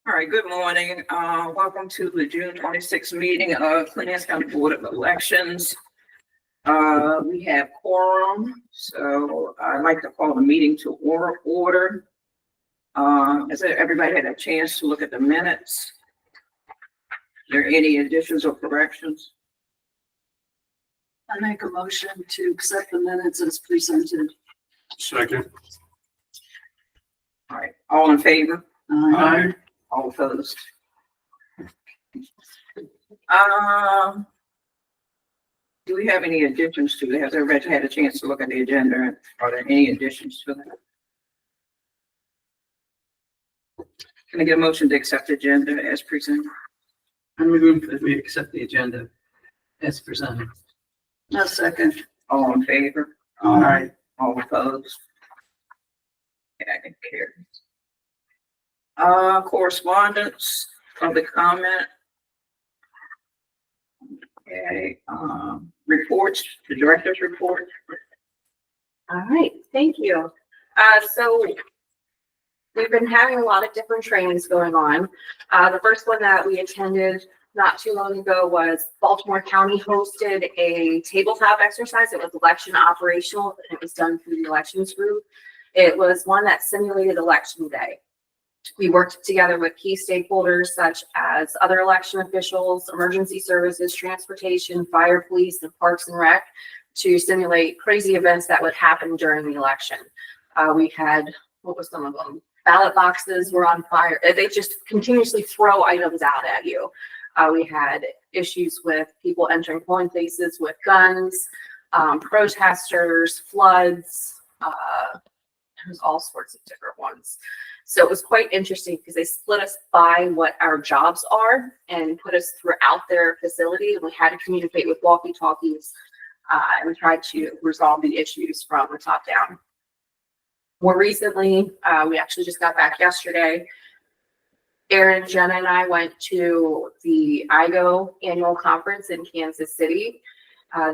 All right, good morning. Welcome to the June 26th meeting of Cleveland County Board of Elections. We have quorum, so I'd like to call the meeting to order. Has everybody had a chance to look at the minutes? Are there any additions or corrections? I make a motion to accept the minutes as presented. Second. All right, all in favor? Aye. All opposed? Do we have any additions to it? Has everybody had a chance to look at the agenda? Are there any additions to that? Can I get a motion to accept the agenda as presented? I move that we accept the agenda as presented. A second. All in favor? Aye. All opposed? Okay, carries. Correspondence, public comment. Okay, reports, the director's report. All right, thank you. So we've been having a lot of different trainings going on. The first one that we attended not too long ago was Baltimore County hosted a tabletop exercise. It was election operational, and it was done through the elections group. It was one that simulated election day. We worked together with key stakeholders such as other election officials, emergency services, transportation, fire, police, and parks and rec to simulate crazy events that would happen during the election. We had, what was some of them? Ballot boxes were on fire. They just continuously throw items out at you. We had issues with people entering polling places with guns, protesters, floods. There's all sorts of different ones. So it was quite interesting because they split us by what our jobs are and put us throughout their facility. And we had to communicate with walkie-talkies and we tried to resolve the issues from the top down. More recently, we actually just got back yesterday. Aaron, Jenna, and I went to the IGO annual conference in Kansas City.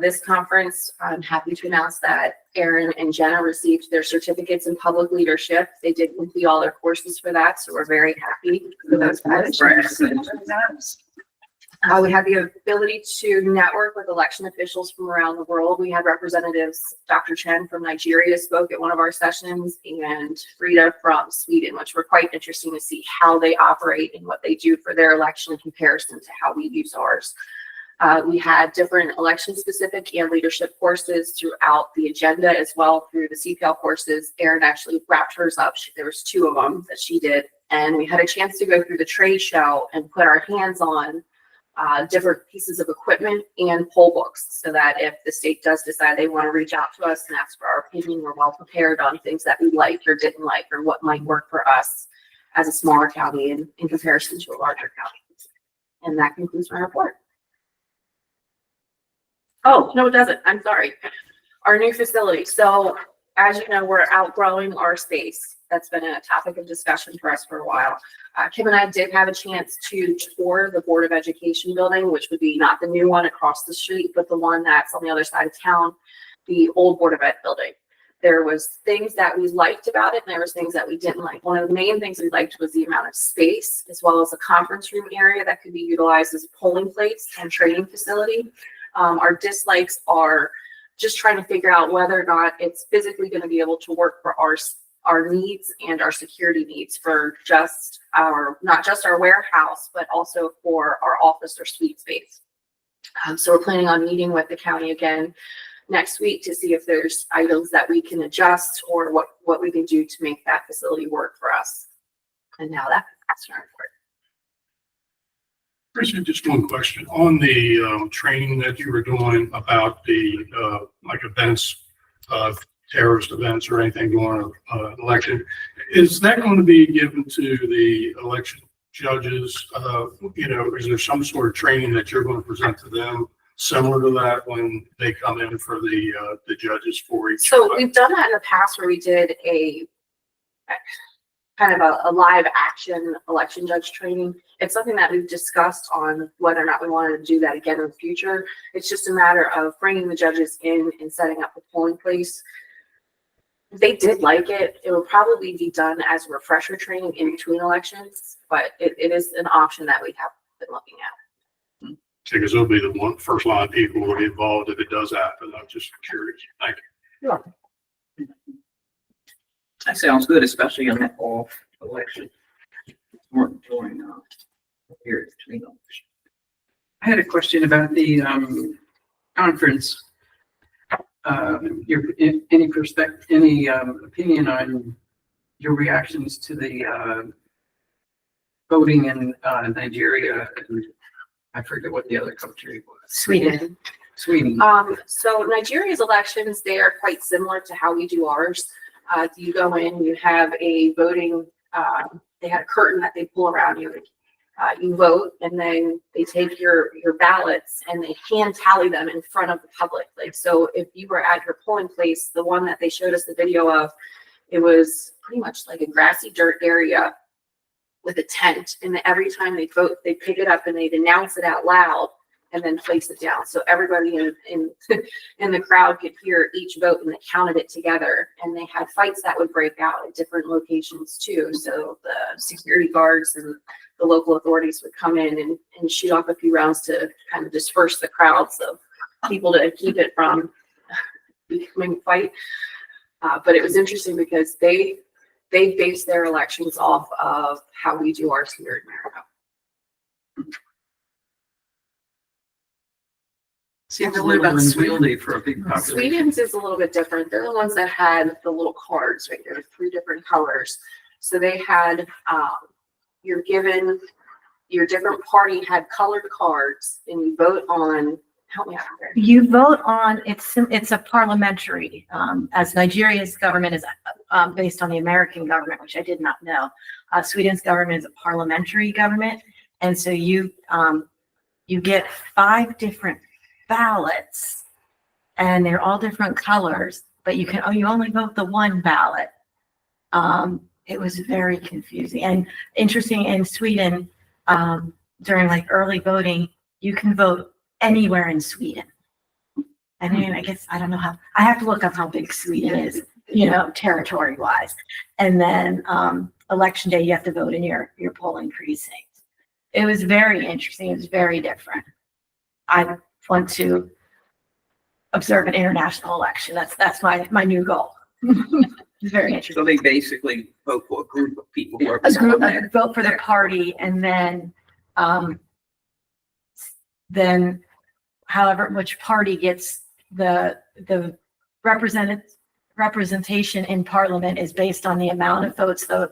This conference, I'm happy to announce that Aaron and Jenna received their certificates in public leadership. They did complete all their courses for that, so we're very happy for those guys. We had the ability to network with election officials from around the world. We had representatives, Dr. Chen from Nigeria spoke at one of our sessions, and Frida from Sweden, which were quite interesting to see how they operate and what they do for their election in comparison to how we use ours. We had different election-specific and leadership courses throughout the agenda as well through the CPL courses. Erin actually wrapped hers up. There was 2 of them that she did. And we had a chance to go through the trade show and put our hands on different pieces of equipment and poll books so that if the state does decide they want to reach out to us and ask for our opinion, we're well prepared on things that we liked or didn't like or what might work for us as a smaller county in comparison to a larger county. And that concludes my report. Oh, no, it doesn't. I'm sorry. Our new facility. So as you know, we're outgrowing our space. That's been a topic of discussion for us for a while. Kim and I did have a chance to tour the Board of Education building, which would be not the new one across the street, but the one that's on the other side of town, the old Board of Ed building. There was things that we liked about it, and there was things that we didn't like. One of the main things we liked was the amount of space, as well as a conference room area that could be utilized as a polling place and training facility. Our dislikes are just trying to figure out whether or not it's physically going to be able to work for our needs and our security needs for just not just our warehouse, but also for our office or suite space. So we're planning on meeting with the county again next week to see if there's items that we can adjust or what we can do to make that facility work for us. And now that's our report. Christian, just one question on the training that you were doing about the like events, terrorist events or anything going on election. Is that going to be given to the election judges? Is there some sort of training that you're going to present to them similar to that when they come in for the judges for each? So we've done that in the past where we did a kind of a live action election judge training. It's something that we've discussed on whether or not we wanted to do that again in the future. It's just a matter of bringing the judges in and setting up a polling place. they did like it. It would probably be done as refresher training in between elections, but it is an option that we have been looking at. Because it'll be the first line of people who will be involved if it does happen. I'm just curious. Thank you. That sounds good, especially on that off election. Or during, period between elections. I had a question about the conference. Any opinion on your reactions to the voting in Nigeria? And I forget what the other country was. Sweden. Sweden. So Nigeria's elections, they are quite similar to how we do ours. You go in, you have a voting, they had a curtain that they pull around you. You vote, and then they take your ballots and they hand tally them in front of the public. Like, so if you were at your polling place, the one that they showed us the video of, it was pretty much like a grassy dirt area with a tent. And every time they vote, they pick it up and they'd announce it out loud and then place it down. So everybody in the crowd could hear each vote, and they counted it together. And they had fights that would break out at different locations too. So the security guards and the local authorities would come in and shoot off a few rounds to kind of disperse the crowds of people to keep it from becoming a fight. But it was interesting because they base their elections off of how we do ours here in America. Seems a little unwieldy for a big population. Sweden's is a little bit different. They're the ones that had the little cards, right? There were 3 different colors. So they had, you're given, your different party had colored cards, and you vote on, help me out here. You vote on, it's a parliamentary, as Nigeria's government is based on the American government, which I did not know. Sweden's government is a parliamentary government. And so you get 5 different ballots, and they're all different colors, but you only vote the one ballot. It was very confusing and interesting. In Sweden, during like early voting, you can vote anywhere in Sweden. I mean, I guess I don't know how. I have to look up how big Sweden is, territory wise. And then election day, you have to vote in your polling precinct. It was very interesting. It was very different. I want to observe an international election. That's my new goal. It's very interesting. So they basically vote for a group of people. Who are Vote for the party, and then however which party gets the representation in parliament is based on the amount of votes the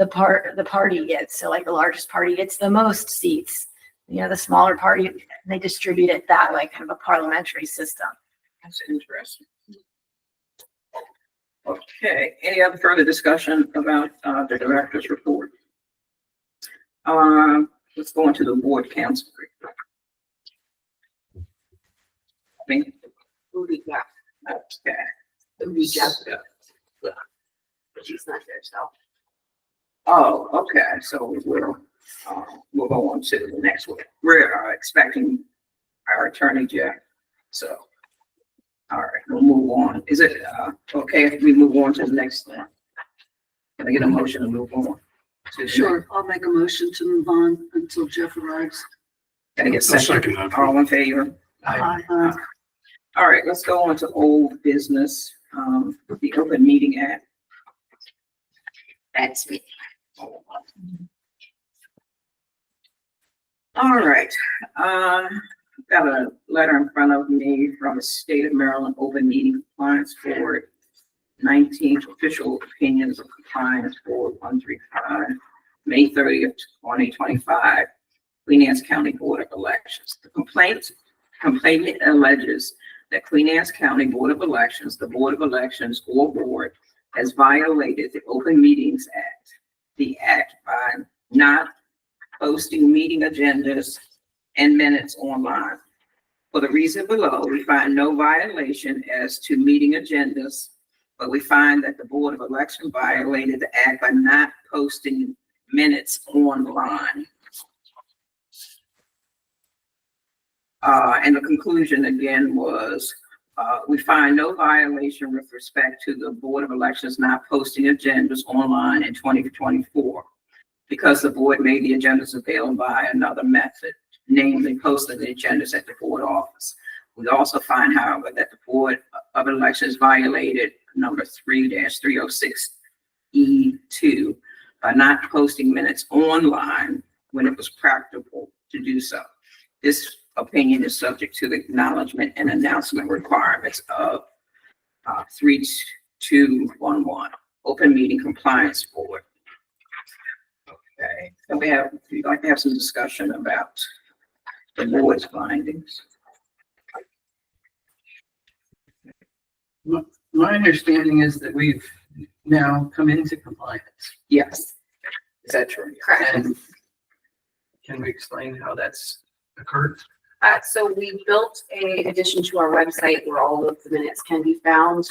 party gets. So like the largest party gets the most seats. The smaller party, they distribute it that way, kind of a parliamentary system. That's interesting. Okay, any other further discussion about the director's report? Let's go into the board council report. Okay. She's not there, so. Oh, okay, so we'll go on to the next one. We're expecting our attorney, Jack. So, all right, we'll move on. Is it okay if we move on to the next one? Can I get a motion to move on? Sure, I'll make a motion to move on until Jeff arrives. Can I get a I'll second? second that. All in favor? Aye. All right, let's go on to old business, the Open Meeting Act. That's me. All right, got a letter in front of me from the State of Maryland Open Meeting Compliance Board, 19th Official Opinions of Compliance Board 135, May 30th, 2025, Queen Anne's County Board of Elections. The complainant alleges that Queen Anne's County Board of Elections, the Board of Elections or board, has violated the Open Meetings Act, the act by not posting meeting agendas and minutes online. For the reason below, we find no violation as to meeting agendas, but we find that the Board of Election violated the act by not posting minutes online. And the conclusion again was We find no violation with respect to the Board of Elections not posting agendas online in 2024 because the board made the agendas available by another method, namely posting the agendas at the board office. We also find, however, that the Board of Elections violated number 3-306E2 by not posting minutes online when it was practicable to do so. This opinion is subject to the acknowledgement and announcement requirements of 3211, Open Meeting Compliance Board. Okay, so we'd like to have some discussion about the board's findings. My understanding is that we've now come into compliance. Yes. Is that true? Correct. And can we explain how that's occurred? So we built a addition to our website where all of the minutes can be found.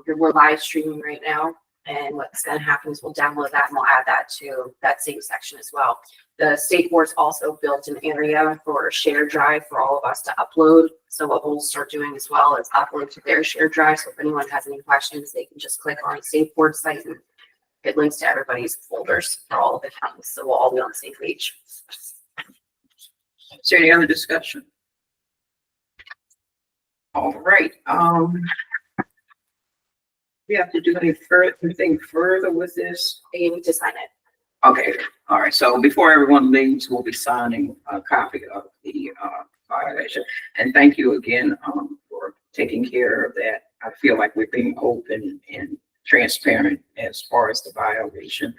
We're live streaming right now, and what's going to happen is we'll download that and we'll add that to that same section as well. The state board's also built an area for a shared drive for all of us to upload. So what we'll start doing as well is upload to their shared drive. So if anyone has any questions, they can just click on the state board site and it links to everybody's folders for all of the counties. So we'll all be on the same page. Is there any other discussion? All right, we have to do anything further with this? You need to sign it. Okay, all right, so before everyone leaves, we'll be signing a copy of the violation. And thank you again for taking care of that. I feel like we're being open and transparent as far as the violation,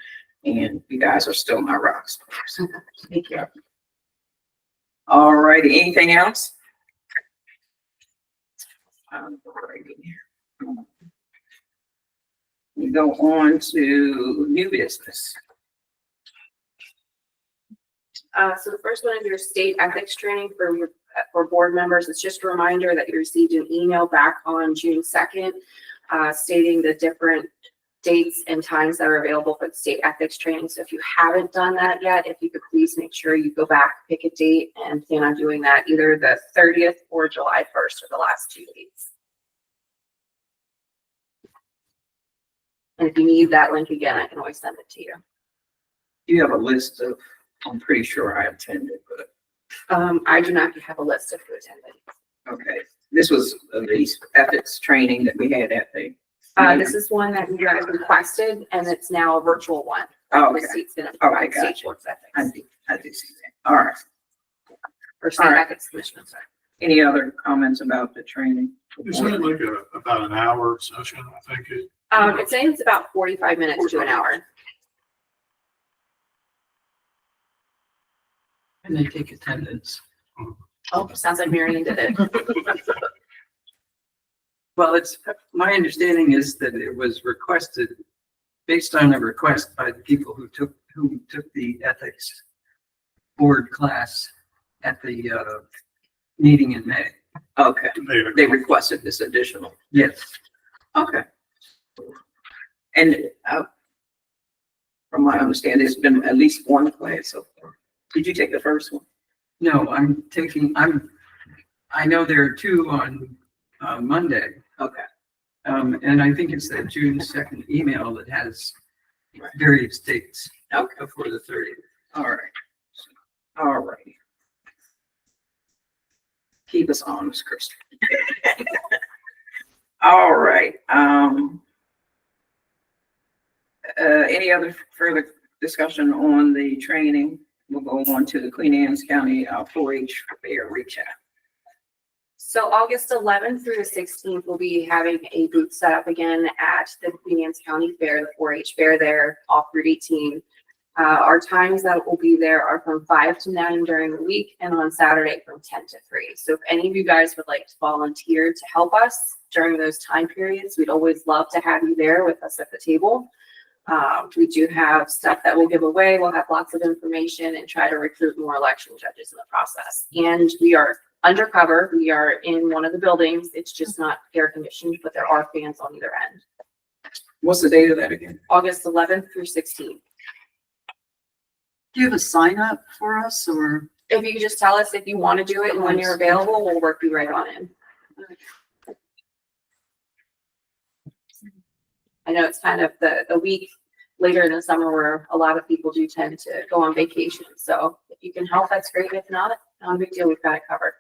and you guys are still my rock stars. Thank you. All righty, anything else? We go on to new business. So the first one is your state ethics training for board members. It's just a reminder that you received an email back on June 2nd stating the different dates and times that are available for the state ethics training. So if you haven't done that yet, if you could please make sure you go back, pick a date, and plan on doing that either the 30th or July 1st are the last 2 dates. And if you need that link again, I can always send it to you. You have a list of, I'm pretty sure I attended, but I do not have a list of who attended. okay. This was the ethics training that we had at the. This is one that you guys requested, and it's now a virtual one. Oh, The okay. state's gonna Oh, I provide got state you. board's I ethics, did see that. All right. or state all right. ethics commission, I'm sorry. Any other comments about the training? Isn't it like about an hour session, I think it? It's saying it's about 45 minutes to an hour. And they take attendance. Oh, sounds like Marion did it. Well, my understanding is that it was requested based on a request by the people who took the ethics board class at the meeting in May. Okay. They requested this additional. Yes. Okay. And from my understanding, there's been at least one class so far. Did you take the first one? No, I know there are 2 on Monday. Okay. And I think it's that June 2nd email that has various dates Okay. before the 30th. All right. All right. Keep us honest, Kristen. All right. Any other further discussion on the training? We'll go on to the Queen Anne's County 4-H Fair Reach Out. So August 11th through the 16th, we'll be having a booth set up again at the Queen Anne's County Fair, the 4-H Fair there off Route 18. Our times that will be there are from 5 to 9 during the week and on Saturday from 10 to 3. So if any of you guys would like to volunteer to help us during those time periods, we'd always love to have you there with us at the table. We do have stuff that we'll give away. We'll have lots of information and try to recruit more election judges in the process. And we are undercover. We are in one of the buildings. It's just not air conditioned, but there are fans on either end. What's the date of that again? August 11th through 16th. Do you have a sign up for us or? If you could just tell us if you want to do it and when you're available, we'll work you right on in. I know it's kind of the week later in the summer where a lot of people do tend to go on vacation. So if you can help, that's great. If not, not a big deal. We've got it covered.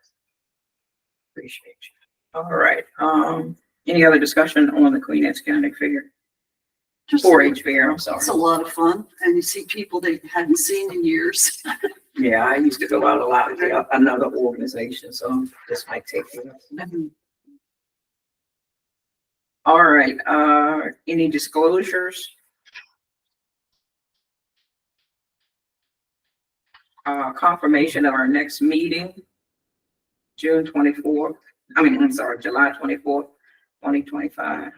Appreciate you. All right, any other discussion on the Queen Anne's County Fair? Just 4-H fair, I'm sorry. It's a lot of fun, and you see people they hadn't seen in years. Yeah, I used to go out a lot with another organization, so this might take you. All right, any disclosures? Confirmation of our next meeting, June 24th. I'm sorry, July 24th, 2025.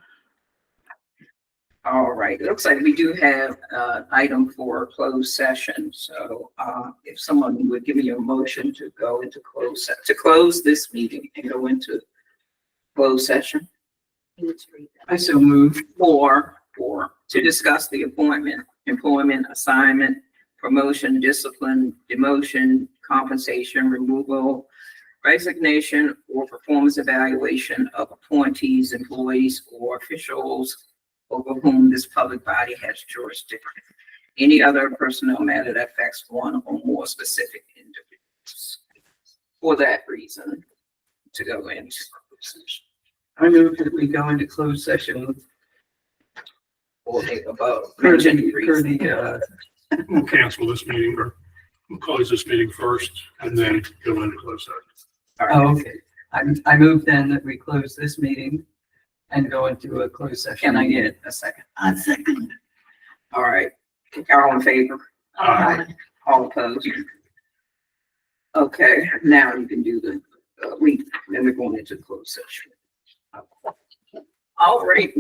All right, it looks like we do have an item for closed session. So if someone would give me a motion to go into to close this meeting and go into closed session I so move. for to discuss the employment, assignment, promotion, discipline, demotion, compensation, removal, resignation, or performance evaluation of appointees, employees, or officials over whom this public body has jurisdiction. Any other personnel matter that affects one or more specific individuals. For that reason, to go into closed session. I move that we go into closed session For the above per mentioned the, reason. We'll cancel this meeting or we'll close this meeting first and then go into closed session. All right. Oh, okay. I move then that we close this meeting and go into a closed session. Can I get a second? I second. All right. All in favor? Aye. All opposed? Okay, now you can do the, then we're going into closed session. All right,